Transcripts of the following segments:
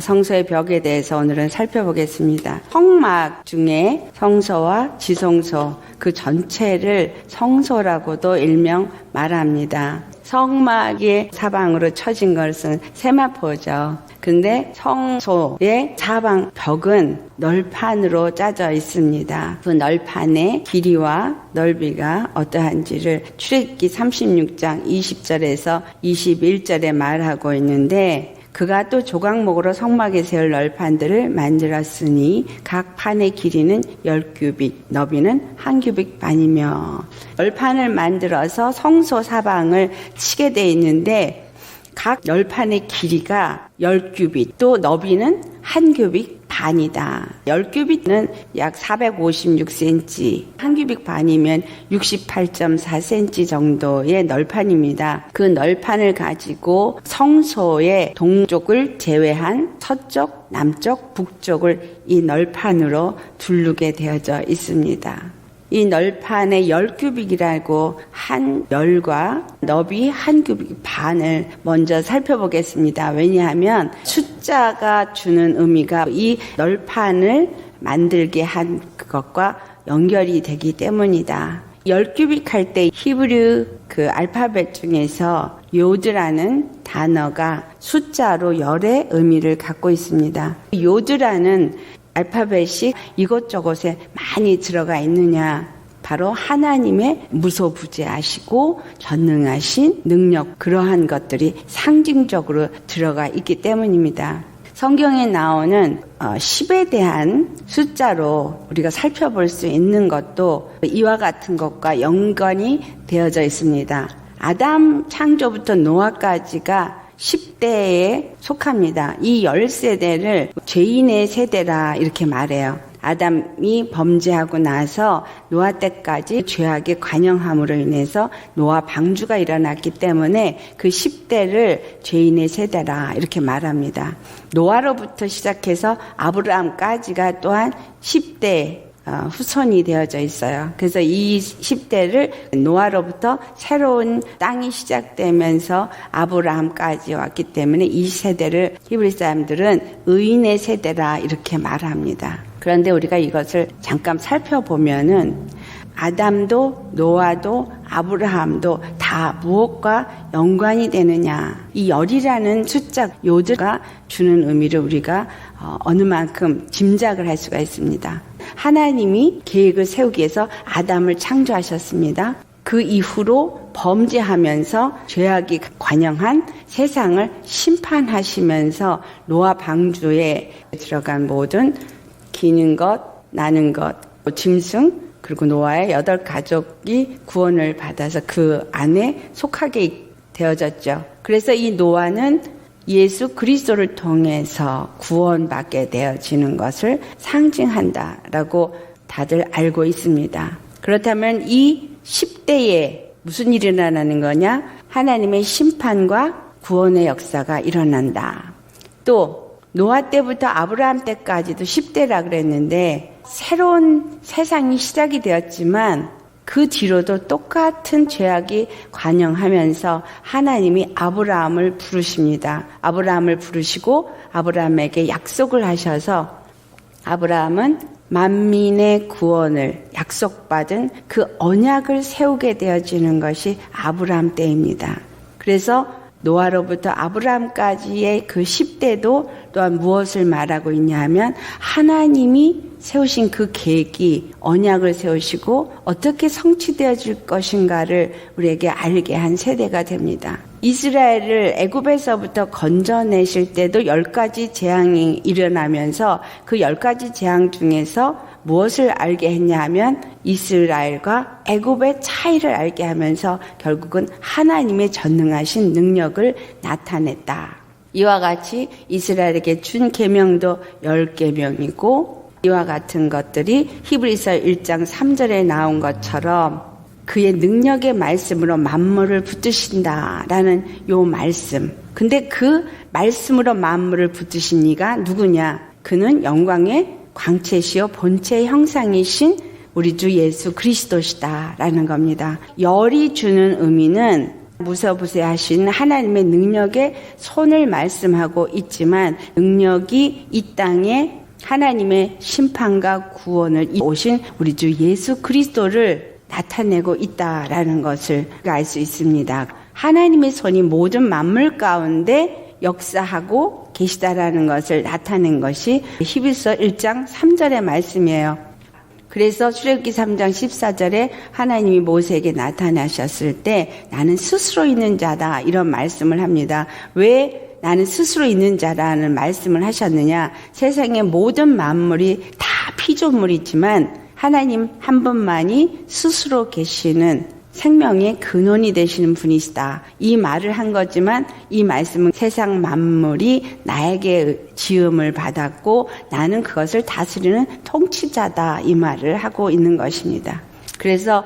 성소의 벽에 대해서 오늘은 살펴보겠습니다. 성막 중에 성소와 지성소 그 전체를 성소라고도 일명 말합니다. 성막의 사방으로 쳐진 것은 세마포죠. 근데 성소의 사방 벽은 널판으로 짜져 있습니다. 그 널판의 길이와 넓이가 어떠한지를 출애굽기 36장 20절에서 21절에 말하고 있는데, 그가 또 조각목으로 성막에 세울 널판들을 만들었으니 각 판의 길이는 10규빗, 너비는 1규빗 반이며. 널판을 만들어서 성소 사방을 치게 돼 있는데 각 널판의 길이가 10규빗, 또 너비는 1규빗 반이다. 10규빗은 약 456cm, 1규빗 반이면 68.4cm 정도의 널판입니다. 그 널판을 가지고 성소의 동쪽을 제외한 서쪽, 남쪽, 북쪽을 이 널판으로 두르게 되어져 있습니다. 이 널판의 10규빗이라고 한 열과 너비 1규빗 반을 먼저 살펴보겠습니다. 왜냐하면 숫자가 주는 의미가 이 널판을 만들게 한 것과 연결이 되기 때문이다. 10규빗 할 때 히브리 그 알파벳 중에서 요드라는 단어가 숫자로 열의 의미를 갖고 있습니다. 요드라는 알파벳이 이곳저곳에 많이 들어가 있느냐? 바로 하나님의 무소부재하시고 전능하신 능력, 그러한 것들이 상징적으로 들어가 있기 때문입니다. 성경에 나오는 10에 대한 숫자로 우리가 살펴볼 수 있는 것도 이와 같은 것과 연관이 되어져 있습니다. 아담 창조부터 노아까지가 10대에 속합니다. 이 10세대를 죄인의 세대라 이렇게 말해요. 아담이 범죄하고 나서 노아 때까지 죄악의 관영함으로 인해서 노아 방주가 일어났기 때문에 그 10대를 죄인의 세대라 이렇게 말합니다. 노아로부터 시작해서 아브라함까지가 또한 10대 후손이 되어져 있어요. 그래서 이 10대를 노아로부터 새로운 땅이 시작되면서 아브라함까지 왔기 때문에 이 세대를 히브리 사람들은 의인의 세대라 이렇게 말합니다. 그런데 우리가 이것을 잠깐 살펴보면은 아담도 노아도 아브라함도 다 무엇과 연관이 되느냐. 이 열이라는 숫자 요드가 주는 의미를 우리가 어느 만큼 짐작을 할 수가 있습니다. 하나님이 계획을 세우기 위해서 아담을 창조하셨습니다. 그 이후로 범죄하면서 죄악이 관영한 세상을 심판하시면서 노아 방주에 들어간 모든 기는 것, 나는 것, 짐승, 그리고 노아의 8가족이 구원을 받아서 그 안에 속하게 되어졌죠. 그래서 이 노아는 예수 그리스도를 통해서 구원받게 되어지는 것을 상징한다라고 다들 알고 있습니다. 그렇다면 이 10대에 무슨 일이 일어나는 거냐? 하나님의 심판과 구원의 역사가 일어난다. 또 노아 때부터 아브라함 때까지도 10대라 그랬는데 새로운 세상이 시작이 되었지만 그 뒤로도 똑같은 죄악이 관영하면서 하나님이 아브라함을 부르십니다. 아브라함을 부르시고 아브라함에게 약속을 하셔서 아브라함은 만민의 구원을 약속받은 그 언약을 세우게 되어지는 것이 아브라함 때입니다. 그래서 노아로부터 아브라함까지의 그 10대도 또한 무엇을 말하고 있냐 하면 하나님이 세우신 그 계획이 언약을 세우시고 어떻게 성취되어질 것인가를 우리에게 알게 한 세대가 됩니다. 이스라엘을 애굽에서부터 건져내실 때도 10가지 재앙이 일어나면서 그 10가지 재앙 중에서 무엇을 알게 했냐 하면 이스라엘과 애굽의 차이를 알게 하면서 결국은 하나님의 전능하신 능력을 나타냈다. 이와 같이 이스라엘에게 준 계명도 10계명이고 이와 같은 것들이 히브리서 1장 3절에 나온 것처럼 그의 능력의 말씀으로 만물을 붙드신다라는 요 말씀. 근데 그 말씀으로 만물을 붙드신 이가 누구냐? 그는 영광의 광채시요 본체의 형상이신 우리 주 예수 그리스도시다라는 겁니다. 열이 주는 의미는 무서부세하신 하나님의 능력에 손을 말씀하고 있지만 능력이 이 땅에 하나님의 심판과 구원을 오신 우리 주 예수 그리스도를 나타내고 있다라는 것을 알 수 있습니다. 하나님의 손이 모든 만물 가운데 역사하고 계시다라는 것을 나타낸 것이 히브리서 1장 3절의 말씀이에요. 그래서 출애굽기 3장 14절에 하나님이 모세에게 나타나셨을 때 나는 스스로 있는 자다 이런 말씀을 합니다. 왜 나는 스스로 있는 자라는 말씀을 하셨느냐? 세상의 모든 만물이 다 피조물이지만 하나님 한 분만이 스스로 계시는 생명의 근원이 되시는 분이시다. 이 말을 한 거지만 이 말씀은 세상 만물이 나에게 지음을 받았고 나는 그것을 다스리는 통치자다. 이 말을 하고 있는 것입니다. 그래서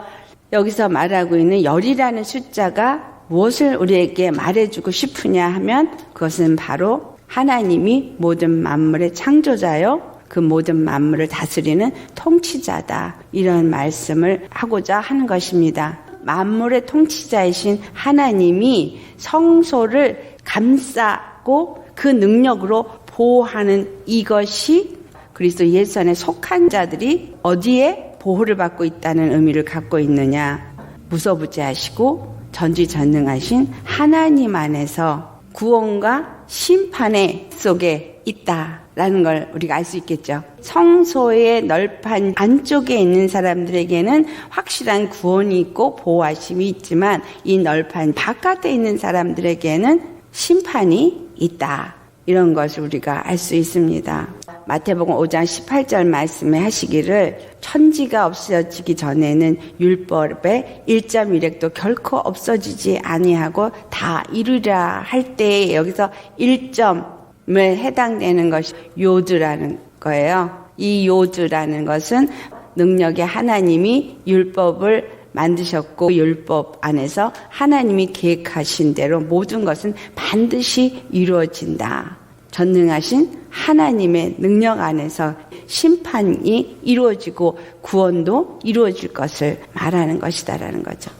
여기서 말하고 있는 열이라는 숫자가 무엇을 우리에게 말해주고 싶으냐 하면 그것은 바로 하나님이 모든 만물의 창조자요. 그 모든 만물을 다스리는 통치자다. 이런 말씀을 하고자 하는 것입니다. 만물의 통치자이신 하나님이 성소를 감싸고 그 능력으로 보호하는 이것이 그리스도 예수 안에 속한 자들이 어디에 보호를 받고 있다는 의미를 갖고 있느냐. 무소부재하시고 전지전능하신 하나님 안에서 구원과 심판의 속에 있다라는 걸 우리가 알 수 있겠죠. 성소의 널판 안쪽에 있는 사람들에게는 확실한 구원이 있고 보호하심이 있지만 이 널판 바깥에 있는 사람들에게는 심판이 있다. 이런 것을 우리가 알 수 있습니다. 마태복음 5장 18절 말씀에 하시기를 천지가 없어지기 전에는 율법의 1.1획도 결코 없어지지 아니하고 다 이루리라 할 때에 여기서 1점에 해당되는 것이 요드라는 거예요. 이 요드라는 것은 능력의 하나님이 율법을 만드셨고 율법 안에서 하나님이 계획하신 대로 모든 것은 반드시 이루어진다. 전능하신 하나님의 능력 안에서 심판이 이루어지고 구원도 이루어질 것을 말하는 것이다라는 거죠.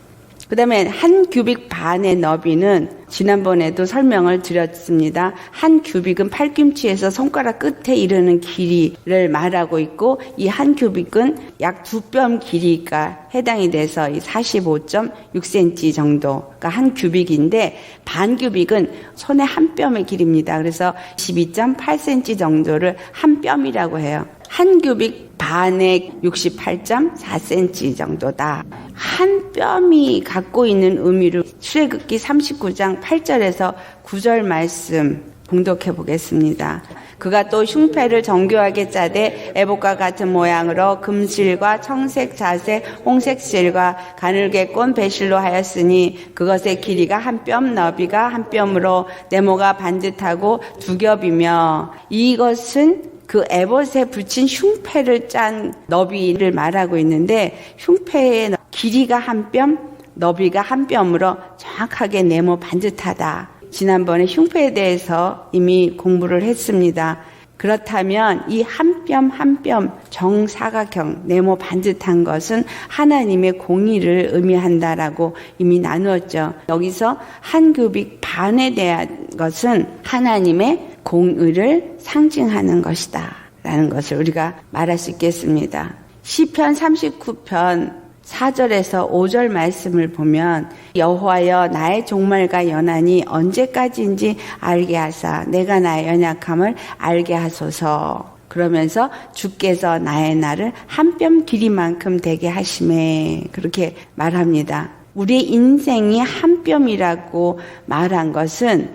그 다음에 한 규빅 반의 너비는 지난번에도 설명을 드렸습니다. 한 규빅은 팔꿈치에서 손가락 끝에 이르는 길이를 말하고 있고 이 한 규빅은 약 2뼘 길이가 해당이 돼서 45.6cm 정도가 한 규빅인데 반 규빅은 손의 한 뼘의 길입니다. 그래서 12.8cm 정도를 한 뼘이라고 해요. 한 규빅 반에 68.4cm 정도다. 한 뼘이 갖고 있는 의미를 출애굽기 39장 8절에서 9절 말씀 봉독해 보겠습니다. 그가 또 흉패를 정교하게 짜되 에봇과 같은 모양으로 금실과 청색 자색 홍색 실과 가늘게 꼰 배실로 하였으니 그것의 길이가 한 뼘 너비가 한 뼘으로 네모가 반듯하고 두 겹이며 이것은 그 에봇에 붙인 흉패를 짠 너비를 말하고 있는데 흉패의 길이가 한 뼘, 너비가 한 뼘으로 정확하게 네모 반듯하다. 지난번에 흉패에 대해서 이미 공부를 했습니다. 그렇다면 이 한 뼘 한 뼘 정사각형 네모 반듯한 것은 하나님의 공의를 의미한다라고 이미 나누었죠. 여기서 한 규빅 반에 대한 것은 하나님의 공의를 상징하는 것이다 라는 것을 우리가 말할 수 있겠습니다. 시편 39편 4절에서 5절 말씀을 보면 여호와여 나의 종말과 연한이 언제까지인지 알게 하사 내가 나의 연약함을 알게 하소서. 그러면서 주께서 나의 날을 한 뼘 길이만큼 되게 하심에 그렇게 말합니다. 우리의 인생이 한 뼘이라고 말한 것은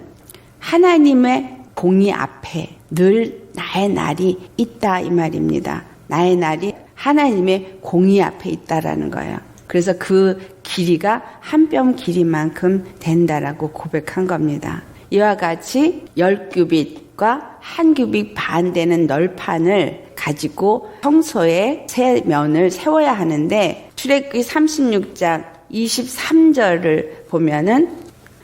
하나님의 공의 앞에 늘 나의 날이 있다 이 말입니다. 나의 날이 하나님의 공의 앞에 있다라는 거예요. 그래서 그 길이가 한 뼘 길이만큼 된다라고 고백한 겁니다. 이와 같이 10규빗과 한 규빗 반 되는 널판을 가지고 성소의 세 면을 세워야 하는데 출애굽기 36장 23절을 보면은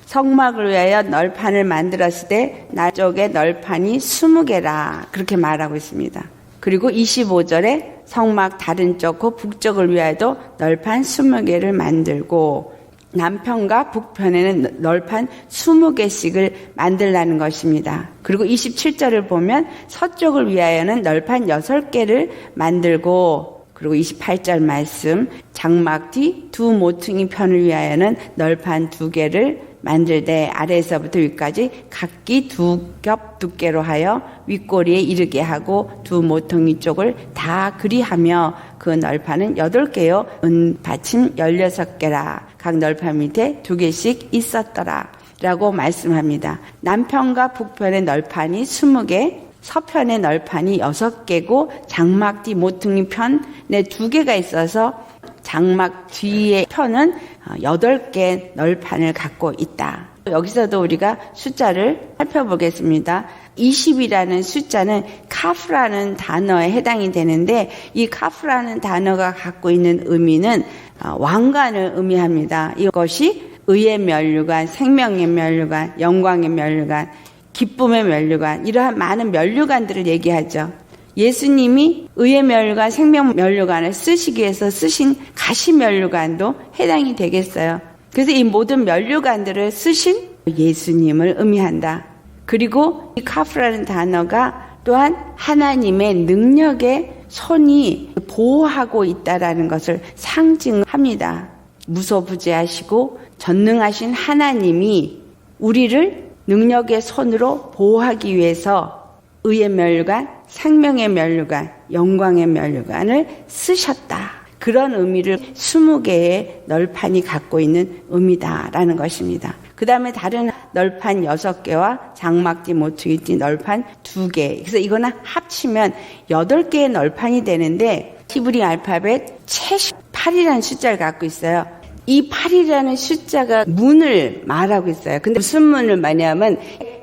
성막을 위하여 널판을 만들었을 때 남쪽에 널판이 20개라 그렇게 말하고 있습니다. 그리고 25절에 성막 다른 쪽 그 북쪽을 위하여도 널판 20개를 만들고 남편과 북편에는 널판 20개씩을 만들라는 것입니다. 그리고 27절을 보면 서쪽을 위하여는 널판 6개를 만들고, 그리고 28절 말씀, 장막 뒤 두 모퉁이 편을 위하여는 널판 2개를 만들되 아래에서부터 위까지 각기 2겹 두께로 하여 윗꼬리에 이르게 하고 두 모퉁이 쪽을 다 그리하며 그 널판은 8개요 은받침 16개라. 각 널판 밑에 2개씩 있었더라 라고 말씀합니다. 남편과 북편의 널판이 20개, 서편의 널판이 6개고 장막 뒤 모퉁이 편에 2개가 있어서 장막 뒤의 편은 8개 널판을 갖고 있다. 여기서도 우리가 숫자를 살펴보겠습니다. 20이라는 숫자는 카프라는 단어에 해당이 되는데, 이 카프라는 단어가 갖고 있는 의미는 왕관을 의미합니다. 이것이 의의 면류관, 생명의 면류관, 영광의 면류관, 기쁨의 면류관, 이러한 많은 면류관들을 얘기하죠. 예수님이 의의 면류관, 생명 면류관을 쓰시기 위해서 쓰신 가시 면류관도 해당이 되겠어요. 그래서 이 모든 면류관들을 쓰신 예수님을 의미한다. 그리고 이 카프라는 단어가 또한 하나님의 능력의 손이 보호하고 있다라는 것을 상징합니다. 무소부재하시고 전능하신 하나님이 우리를 능력의 손으로 보호하기 위해서 의의 면류관, 생명의 면류관, 영광의 면류관을 쓰셨다. 그런 의미를 20개의 널판이 갖고 있는 의미다라는 것입니다. 그 다음에 다른 널판 6개와 장막뒤 모퉁이뒤 널판 2개. 그래서 이거는 합치면 8개의 널판이 되는데, 히브리 알파벳 채 8이라는 숫자를 갖고 있어요. 이 8이라는 숫자가 문을 말하고 있어요. 근데 무슨 문을 말하냐면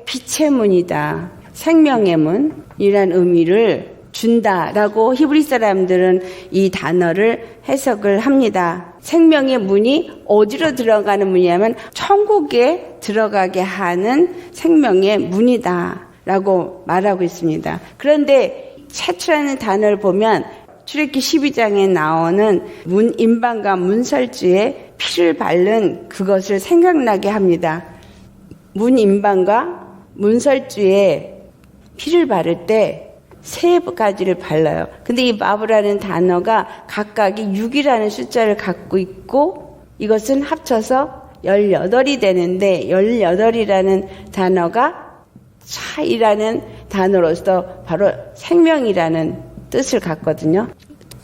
빛의 문이다, 생명의 문이란 의미를 준다라고 히브리 사람들은 이 단어를 해석을 합니다. 생명의 문이 어디로 들어가는 문이냐면 천국에 들어가게 하는 생명의 문이다라고 말하고 있습니다. 그런데 채트라는 단어를 보면 출애굽기 12장에 나오는 문인방과 문설주에 피를 바른 그것을 생각나게 합니다. 문인방과 문설주에 피를 바를 때 3가지를 발라요. 근데 이 마브라는 단어가 각각이 6이라는 숫자를 갖고 있고, 이것은 합쳐서 18이 되는데, 18이라는 단어가 차이라는 단어로서 바로 생명이라는 뜻을 갖거든요.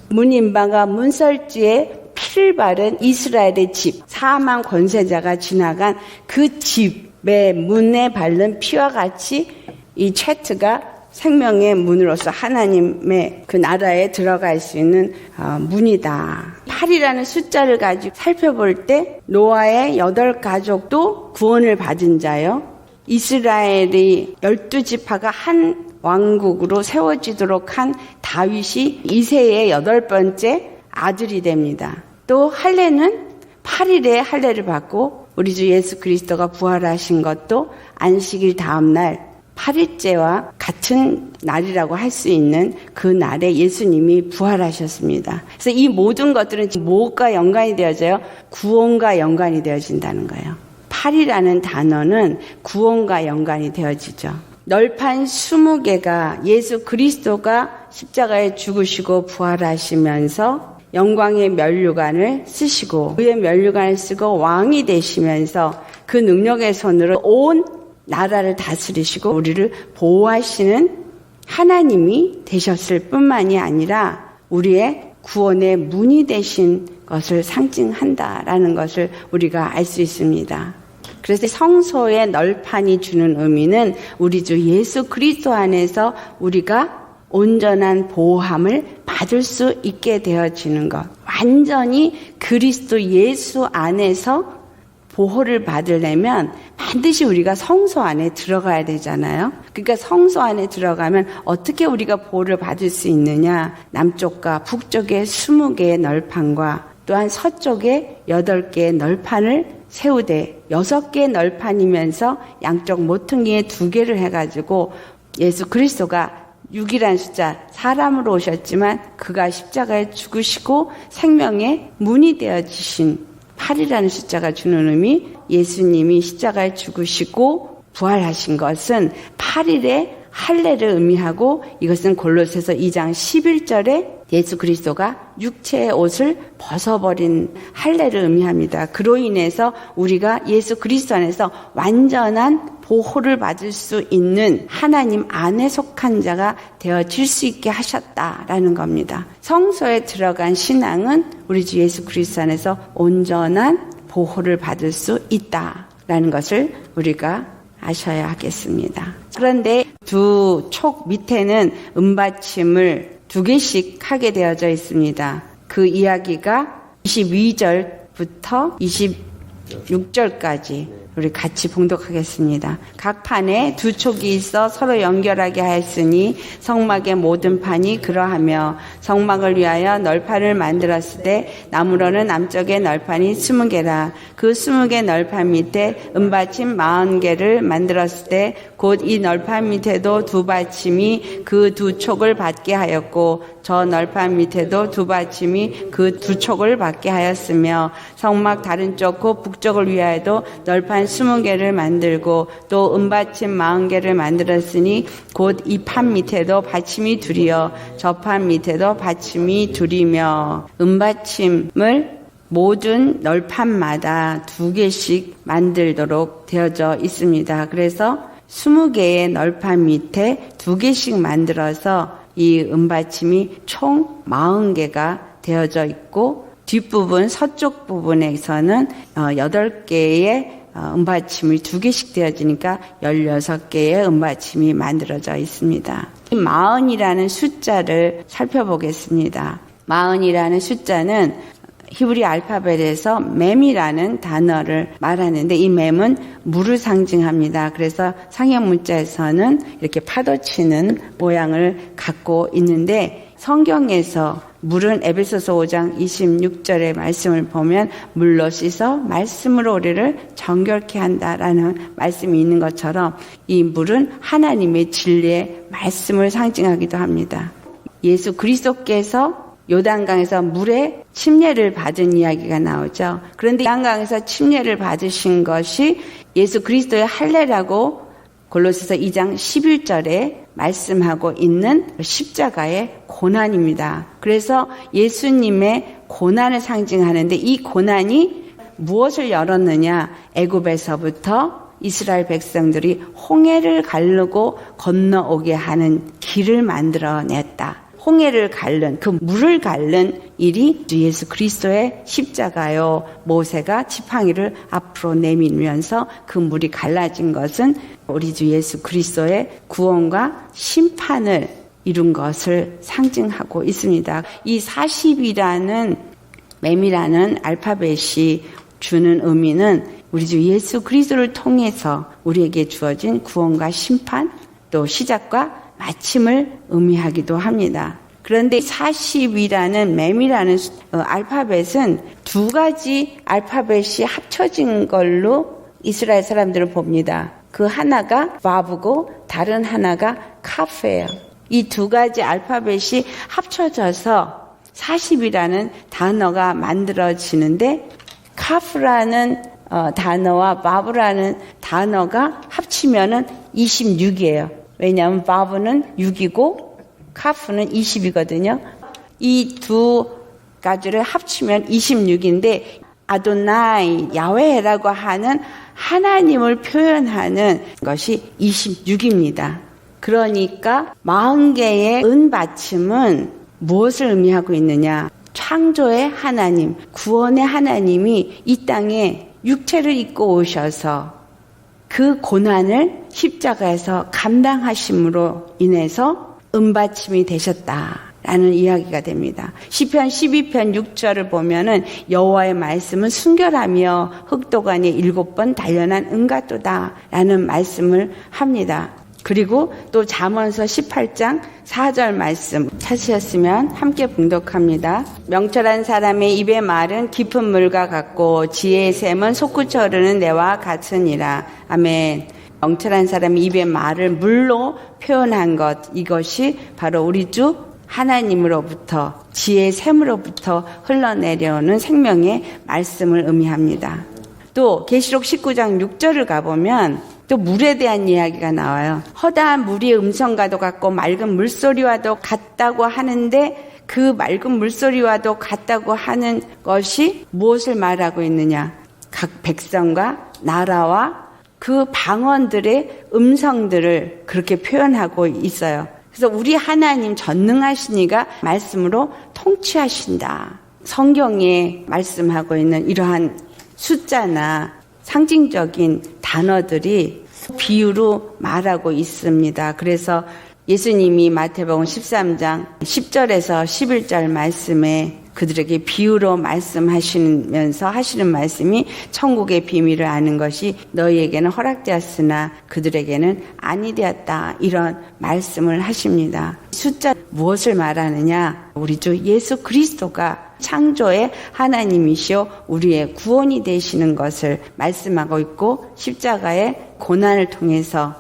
문인방과 문설주에 피를 바른 이스라엘의 집, 사망 권세자가 지나간 그 집의 문에 바른 피와 같이 이 채트가 생명의 문으로서 하나님의 그 나라에 들어갈 수 있는 문이다. 8이라는 숫자를 가지고 살펴볼 때 노아의 8가족도 구원을 받은 자요. 이스라엘이 12지파가 한 왕국으로 세워지도록 한 다윗이 이새의 8번째 아들이 됩니다. 또 할례는 8일에 할례를 받고 우리 주 예수 그리스도가 부활하신 것도 안식일 다음 날 8일째와 같은 날이라고 할 수 있는 그 날에 예수님이 부활하셨습니다. 그래서 이 모든 것들은 뭐가 연관이 되어져요? 구원과 연관이 되어진다는 거예요. 8이라는 단어는 구원과 연관이 되어지죠. 널판 20개가 예수 그리스도가 십자가에 죽으시고 부활하시면서 영광의 면류관을 쓰시고 그의 면류관을 쓰고 왕이 되시면서 그 능력의 손으로 온 나라를 다스리시고 우리를 보호하시는 하나님이 되셨을 뿐만이 아니라 우리의 구원의 문이 되신 것을 상징한다라는 것을 우리가 알 수 있습니다. 그래서 성소의 널판이 주는 의미는 우리 주 예수 그리스도 안에서 우리가 온전한 보호함을 받을 수 있게 되어지는 것. 완전히 그리스도 예수 안에서 보호를 받으려면 반드시 우리가 성소 안에 들어가야 되잖아요. 그러니까 성소 안에 들어가면 어떻게 우리가 보호를 받을 수 있느냐. 남쪽과 북쪽에 20개의 널판과 또한 서쪽에 8개의 널판을 세우되 6개의 널판이면서 양쪽 모퉁이에 2개를 해가지고 예수 그리스도가 6이라는 숫자, 사람으로 오셨지만 그가 십자가에 죽으시고 생명의 문이 되어지신 8이라는 숫자가 주는 의미, 예수님이 십자가에 죽으시고 부활하신 것은 8일의 할례를 의미하고, 이것은 골로새서 2장 11절에 예수 그리스도가 육체의 옷을 벗어버린 할례를 의미합니다. 그로 인해서 우리가 예수 그리스도 안에서 완전한 보호를 받을 수 있는 하나님 안에 속한 자가 되어질 수 있게 하셨다라는 겁니다. 성소에 들어간 신앙은 우리 주 예수 그리스도 안에서 온전한 보호를 받을 수 있다라는 것을 우리가 아셔야 하겠습니다. 그런데 두 촉 밑에는 은받침을 2개씩 하게 되어져 있습니다. 그 이야기가 22절부터 26절까지 우리 같이 봉독하겠습니다. 각 판에 2촉이 있어 서로 연결하게 하였으니 성막의 모든 판이 그러하며, 성막을 위하여 널판을 만들었을 때 나무로는 남쪽에 널판이 20개라. 그 20개 널판 밑에 은받침 40개를 만들었을 때 곧 이 널판 밑에도 2받침이 그 2촉을 받게 하였고, 저 널판 밑에도 2받침이 그 2촉을 받게 하였으며, 성막 다른 쪽 곧 북쪽을 위하여도 널판 20개를 만들고 또 은받침 40개를 만들었으니 곧 이 판 밑에도 받침이 2이요 저 판 밑에도 받침이 2이며, 은받침을 모든 널판마다 2개씩 만들도록 되어져 있습니다. 그래서 20개의 널판 밑에 2개씩 만들어서 이 은받침이 총 40개가 되어져 있고, 뒷부분 서쪽 부분에서는 8개의 은받침이 2개씩 되어지니까 16개의 은받침이 만들어져 있습니다. 이 40이라는 숫자를 살펴보겠습니다. 40이라는 숫자는 히브리 알파벳에서 맴이라는 단어를 말하는데, 이 맴은 물을 상징합니다. 그래서 상형 문자에서는 이렇게 파도치는 모양을 갖고 있는데, 성경에서 물은 에베소서 5장 26절의 말씀을 보면 물로 씻어 말씀으로 우리를 정결케 한다라는 말씀이 있는 것처럼, 이 물은 하나님의 진리의 말씀을 상징하기도 합니다. 예수 그리스도께서 요단강에서 물에 침례를 받은 이야기가 나오죠. 그런데 요단강에서 침례를 받으신 것이 예수 그리스도의 할례라고 골로새서 2장 11절에 말씀하고 있는 십자가의 고난입니다. 그래서 예수님의 고난을 상징하는데, 이 고난이 무엇을 열었느냐? 애굽에서부터 이스라엘 백성들이 홍해를 가르고 건너오게 하는 길을 만들어냈다. 홍해를 가른, 그 물을 가른 일이 예수 그리스도의 십자가요. 모세가 지팡이를 앞으로 내밀면서 그 물이 갈라진 것은 우리 주 예수 그리스도의 구원과 심판을 이룬 것을 상징하고 있습니다. 이 40이라는 맴이라는 알파벳이 주는 의미는 우리 주 예수 그리스도를 통해서 우리에게 주어진 구원과 심판, 또 시작과 마침을 의미하기도 합니다. 그런데 40이라는 맴이라는 알파벳은 2가지 알파벳이 합쳐진 걸로 이스라엘 사람들을 봅니다. 그 하나가 바브고 다른 하나가 카프예요. 이 2가지 알파벳이 합쳐져서 40이라는 단어가 만들어지는데, 카프라는 단어와 바브라는 단어가 합치면은 26이에요. 왜냐하면 바브는 6이고 카프는 20이거든요. 이 2가지를 합치면 26인데, 아도나이, 야훼라고 하는 하나님을 표현하는 것이 26입니다. 그러니까 40개의 은받침은 무엇을 의미하고 있느냐? 창조의 하나님, 구원의 하나님이 이 땅에 육체를 입고 오셔서 그 고난을 십자가에서 감당하심으로 인해서 은받침이 되셨다라는 이야기가 됩니다. 시편 12편 6절을 보면은 여호와의 말씀은 순결하며 흑도관이 7번 단련한 은같도다라는 말씀을 합니다. 그리고 또 잠언서 18장 4절 말씀 찾으셨으면 함께 봉독합니다. 명철한 사람의 입의 말은 깊은 물과 같고 지혜의 샘은 솟구쳐 흐르는 내와 같으니라. 아멘. 명철한 사람의 입의 말을 물로 표현한 것, 이것이 바로 우리 주 하나님으로부터 지혜의 샘으로부터 흘러내려오는 생명의 말씀을 의미합니다. 또 계시록 19장 6절을 가보면 또 물에 대한 이야기가 나와요. 허다한 물이 음성과도 같고 맑은 물소리와도 같다고 하는데 그 맑은 물소리와도 같다고 하는 것이 무엇을 말하고 있느냐? 각 백성과 나라와 그 방언들의 음성들을 그렇게 표현하고 있어요. 그래서 우리 하나님 전능하시니가 말씀으로 통치하신다. 성경에 말씀하고 있는 이러한 숫자나 상징적인 단어들이 비유로 말하고 있습니다. 그래서 예수님이 마태복음 13장 10절에서 11절 말씀에 그들에게 비유로 말씀하시면서 하시는 말씀이 천국의 비밀을 아는 것이 너희에게는 허락되었으나 그들에게는 아니 되었다. 이런 말씀을 하십니다. 숫자 무엇을 말하느냐? 우리 주 예수 그리스도가 창조의 하나님이시오 우리의 구원이 되시는 것을 말씀하고 있고 십자가의 고난을 통해서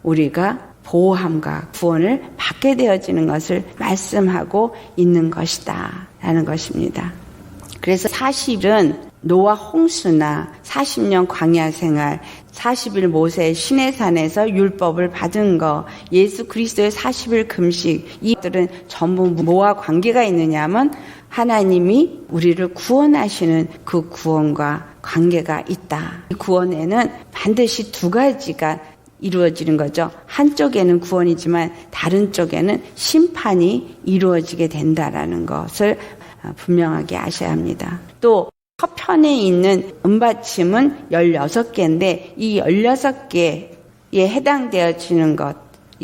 우리가 보호함과 구원을 받게 되어지는 것을 말씀하고 있는 것이다 라는 것입니다. 그래서 사실은 노아 홍수나 40년 광야 생활, 40일 모세 시내산에서 율법을 받은 거, 예수 그리스도의 40일 금식, 이들은 전부 뭐와 관계가 있느냐면 하나님이 우리를 구원하시는 그 구원과 관계가 있다. 이 구원에는 반드시 두 가지가 이루어지는 거죠. 한쪽에는 구원이지만 다른 쪽에는 심판이 이루어지게 된다라는 것을 분명하게 아셔야 합니다. 또 서편에 있는 은받침은 16개인데 이 16개에 해당되어지는 것,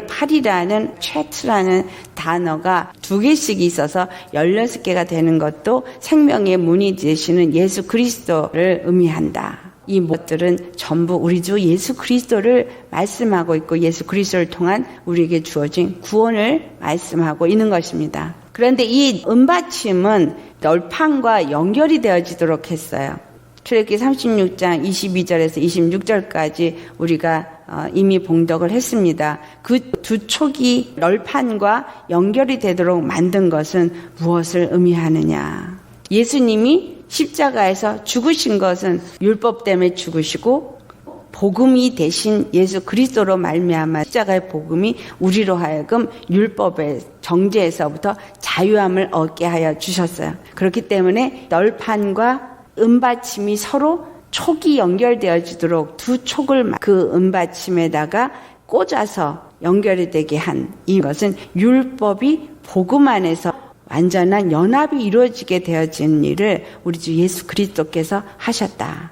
팔이라는 최트라는 단어가 2개씩 있어서 16개가 되는 것도 생명의 문이 되시는 예수 그리스도를 의미한다. 이 것들은 전부 우리 주 예수 그리스도를 말씀하고 있고 예수 그리스도를 통한 우리에게 주어진 구원을 말씀하고 있는 것입니다. 그런데 이 은받침은 널판과 연결이 되어지도록 했어요. 출애굽기 36장 22절에서 26절까지 우리가 이미 봉독을 했습니다. 그 두 촉이 널판과 연결이 되도록 만든 것은 무엇을 의미하느냐? 예수님이 십자가에서 죽으신 것은 율법 때문에 죽으시고 복음이 되신 예수 그리스도로 말미암아 십자가의 복음이 우리로 하여금 율법의 정죄에서부터 자유함을 얻게 하여 주셨어요. 그렇기 때문에 널판과 은받침이 서로 촉이 연결되어지도록 두 촉을 그 은받침에다가 꽂아서 연결이 되게 한 이것은 율법이 복음 안에서 완전한 연합이 이루어지게 되어진 일을 우리 주 예수 그리스도께서 하셨다.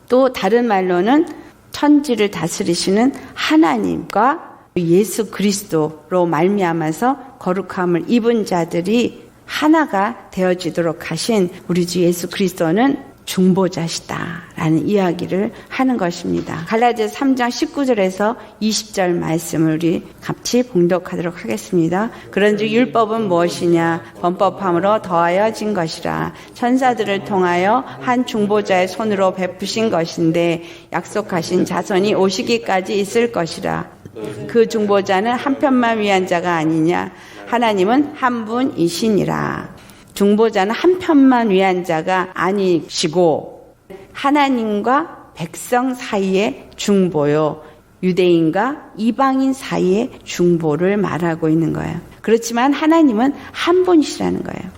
또 다른 말로는 천지를 다스리시는 하나님과 예수 그리스도로 말미암아서 거룩함을 입은 자들이 하나가 되어지도록 하신 우리 주 예수 그리스도는 중보자시다라는 이야기를 하는 것입니다. 갈라디아서 3장 19절에서 20절 말씀을 우리 같이 봉독하도록 하겠습니다. 그런즉 율법은 무엇이냐? 범법함으로 더하여진 것이라. 천사들을 통하여 한 중보자의 손으로 베푸신 것인데 약속하신 자손이 오시기까지 있을 것이라. 그 중보자는 한 편만 위한 자가 아니냐? 하나님은 한 분이시니라. 중보자는 한 편만 위한 자가 아니시고 하나님과 백성 사이의 중보요, 유대인과 이방인 사이의 중보를 말하고 있는 거예요. 그렇지만 하나님은 한 분이시라는 거예요.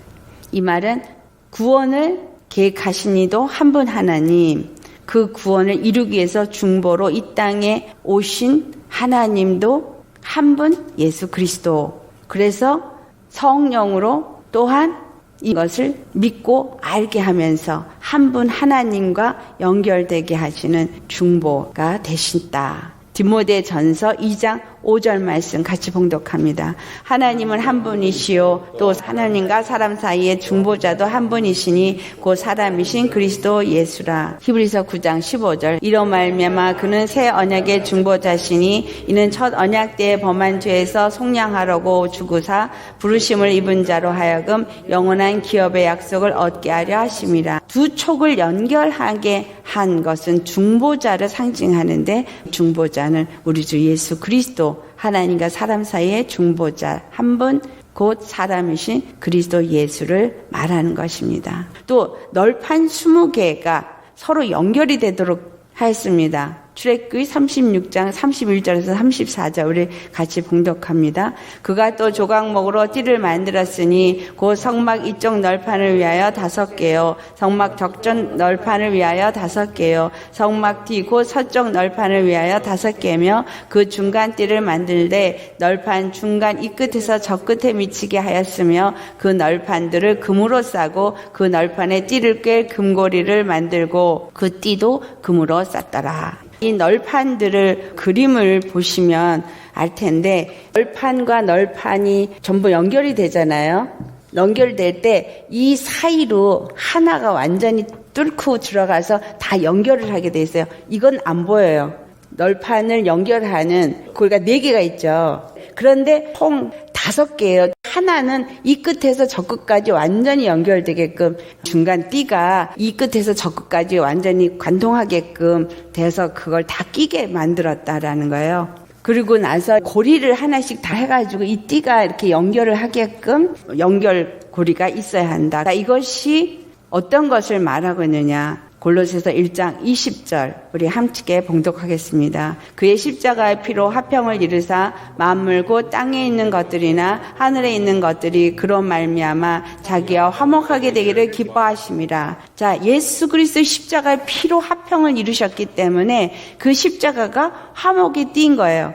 이 말은 구원을 계획하신 이도 한 분 하나님, 그 구원을 이루기 위해서 중보로 이 땅에 오신 하나님도 한 분 예수 그리스도. 그래서 성령으로 또한 이것을 믿고 알게 하면서 한 분 하나님과 연결되게 하시는 중보가 되신다. 디모데전서 2장 5절 말씀 같이 봉독합니다. 하나님은 한 분이시요 또 하나님과 사람 사이의 중보자도 한 분이시니 곧 사람이신 그리스도 예수라. 히브리서 9장 15절 이로 말미암아 그는 새 언약의 중보자시니 이는 첫 언약 때에 범한 죄에서 속량하려고 죽으사 부르심을 입은 자로 하여금 영원한 기업의 약속을 얻게 하려 하심이라. 두 촉을 연결하게 한 것은 중보자를 상징하는데 중보자는 우리 주 예수 그리스도 하나님과 사람 사이의 중보자 한 분 곧 사람이신 그리스도 예수를 말하는 것입니다. 또 널판 20개가 서로 연결이 되도록 하였습니다. 출애굽기 36장 31절에서 34절 우리 같이 봉독합니다. 그가 또 조각목으로 띠를 만들었으니 곧 성막 이쪽 널판을 위하여 5개요 성막 적전 널판을 위하여 5개요 성막 뒤 곧 서쪽 널판을 위하여 5개며 그 중간 띠를 만들되 널판 중간 이 끝에서 저 끝에 미치게 하였으며 그 널판들을 금으로 싸고 그 널판에 띠를 꿰 금고리를 만들고 그 띠도 금으로 쌌더라. 이 널판들을 그림을 보시면 알 텐데 널판과 널판이 전부 연결이 되잖아요. 연결될 때 이 사이로 하나가 완전히 뚫고 들어가서 다 연결을 하게 돼 있어요. 이건 안 보여요. 널판을 연결하는 고리가 4개가 있죠. 그런데 총 5개예요. 하나는 이 끝에서 저 끝까지 완전히 연결되게끔 중간 띠가 이 끝에서 저 끝까지 완전히 관통하게끔 돼서 그걸 다 끼게 만들었다라는 거예요. 그리고 나서 고리를 하나씩 다 해가지고 이 띠가 이렇게 연결을 하게끔 연결 고리가 있어야 한다. 이것이 어떤 것을 말하고 있느냐. 골로새서 1장 20절 우리 함께 봉독하겠습니다. 그의 십자가의 피로 화평을 이루사 만물 곧 땅에 있는 것들이나 하늘에 있는 것들이 그런 말미암아 자기와 화목하게 되기를 기뻐하심이라. 자, 예수 그리스도의 십자가의 피로 화평을 이루셨기 때문에 그 십자가가 화목의 띠인 거예요.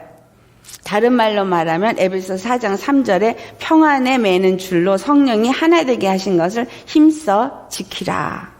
다른 말로 말하면 에베소 4장 3절에 평안에 매는 줄로 성령이 하나 되게 하신 것을 힘써 지키라.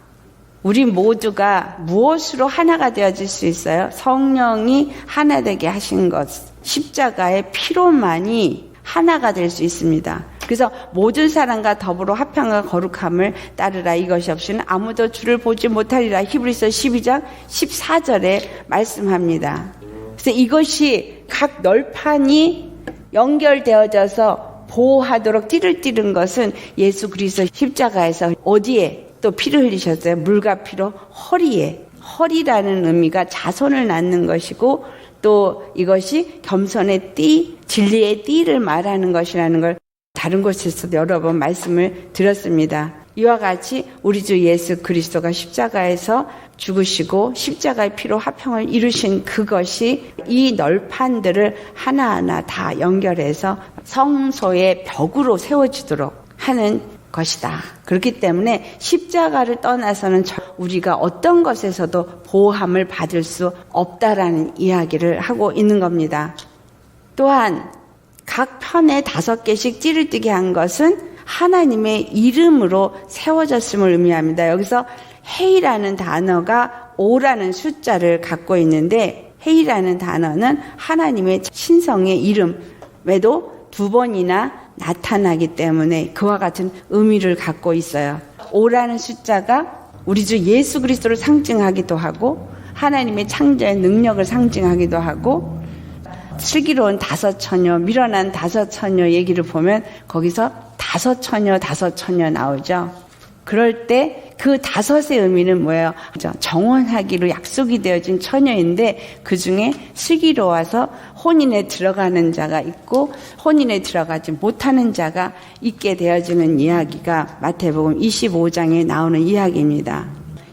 우리 모두가 무엇으로 하나가 되어질 수 있어요? 성령이 하나 되게 하신 것, 십자가의 피로만이 하나가 될 수 있습니다. 그래서 모든 사람과 더불어 화평과 거룩함을 따르라. 이것이 없이는 아무도 주를 보지 못하리라. 히브리서 12장 14절에 말씀합니다. 그래서 이것이 각 널판이 연결되어져서 보호하도록 띠를 띠는 것은 예수 그리스도 십자가에서 어디에 또 피를 흘리셨어요? 물과 피로 허리에. 허리라는 의미가 자손을 낳는 것이고 또 이것이 겸손의 띠, 진리의 띠를 말하는 것이라는 걸 다른 곳에서도 여러 번 말씀을 드렸습니다. 이와 같이 우리 주 예수 그리스도가 십자가에서 죽으시고 십자가의 피로 화평을 이루신 그것이 이 널판들을 하나하나 다 연결해서 성소의 벽으로 세워지도록 하는 것이다. 그렇기 때문에 십자가를 떠나서는 우리가 어떤 것에서도 보호함을 받을 수 없다라는 이야기를 하고 있는 겁니다. 또한 각 편에 5개씩 띠를 띠게 한 것은 하나님의 이름으로 세워졌음을 의미합니다. 여기서 헤이라는 단어가 5라는 숫자를 갖고 있는데 헤이라는 단어는 하나님의 신성의 이름에도 2번이나 나타나기 때문에 그와 같은 의미를 갖고 있어요. 5라는 숫자가 우리 주 예수 그리스도를 상징하기도 하고 하나님의 창조의 능력을 상징하기도 하고 슬기로운 5처녀, 미련한 5처녀 얘기를 보면 거기서 5처녀 나오죠. 그럴 때 그 5의 의미는 뭐예요? 정원하기로 약속이 되어진 처녀인데 그 중에 슬기로워서 혼인에 들어가는 자가 있고 혼인에 들어가지 못하는 자가 있게 되어지는 이야기가 마태복음 25장에 나오는 이야기입니다.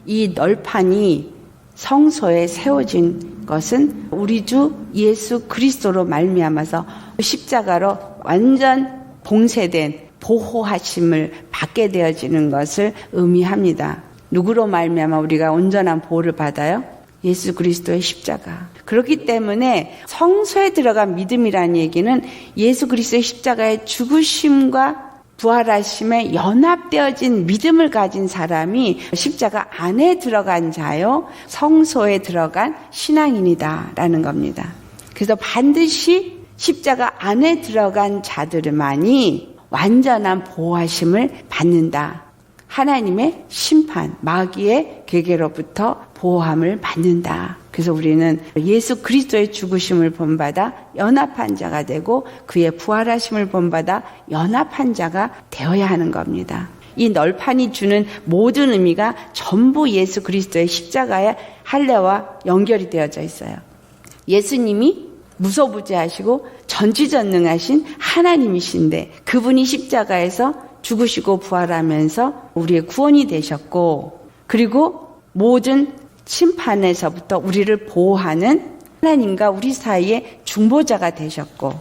이 널판이 성소에 세워진 것은 우리 주 예수 그리스도로 말미암아서 십자가로 완전 봉쇄된 보호하심을 받게 되어지는 것을 의미합니다. 누구로 말미암아 우리가 온전한 보호를 받아요? 예수 그리스도의 십자가. 그렇기 때문에 성소에 들어간 믿음이라는 얘기는 예수 그리스도의 십자가의 죽으심과 부활하심에 연합되어진 믿음을 가진 사람이 십자가 안에 들어간 자요, 성소에 들어간 신앙인이다라는 겁니다. 그래서 반드시 십자가 안에 들어간 자들만이 완전한 보호하심을 받는다. 하나님의 심판, 마귀의 계계로부터 보호함을 받는다. 그래서 우리는 예수 그리스도의 죽으심을 본받아 연합한 자가 되고 그의 부활하심을 본받아 연합한 자가 되어야 하는 겁니다. 이 널판이 주는 모든 의미가 전부 예수 그리스도의 십자가의 할례와 연결이 되어져 있어요. 예수님이 무소부재하시고 전지전능하신 하나님이신데 그분이 십자가에서 죽으시고 부활하면서 우리의 구원이 되셨고, 그리고 모든 심판에서부터 우리를 보호하는 하나님과 우리 사이의 중보자가 되셨고,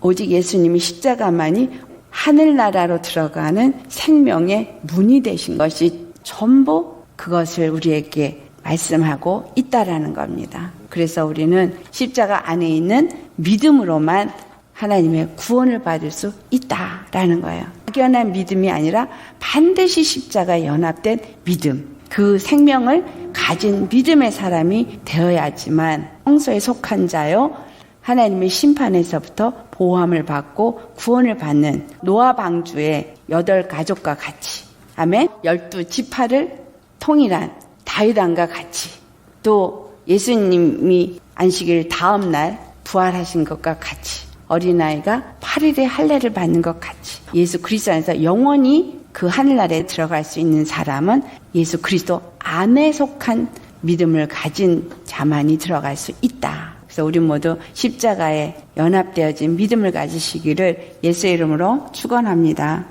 오직 예수님이 십자가만이 하늘나라로 들어가는 생명의 문이 되신 것이 전부 그것을 우리에게 말씀하고 있다라는 겁니다. 그래서 우리는 십자가 안에 있는 믿음으로만 하나님의 구원을 받을 수 있다라는 거예요. 막연한 믿음이 아니라 반드시 십자가에 연합된 믿음, 그 생명을 가진 믿음의 사람이 되어야지만 성소에 속한 자요, 하나님의 심판에서부터 보호함을 받고 구원을 받는 노아 방주의 8가족과 같이, 아멘, 12지파를 통일한 다윗 왕과 같이, 또 예수님이 안식일 다음 날 부활하신 것과 같이, 어린아이가 8일의 할례를 받는 것 같이, 예수 그리스도 안에서 영원히 그 하늘나라에 들어갈 수 있는 사람은 예수 그리스도 안에 속한 믿음을 가진 자만이 들어갈 수 있다. 그래서 우리 모두 십자가에 연합되어진 믿음을 가지시기를 예수의 이름으로 축원합니다.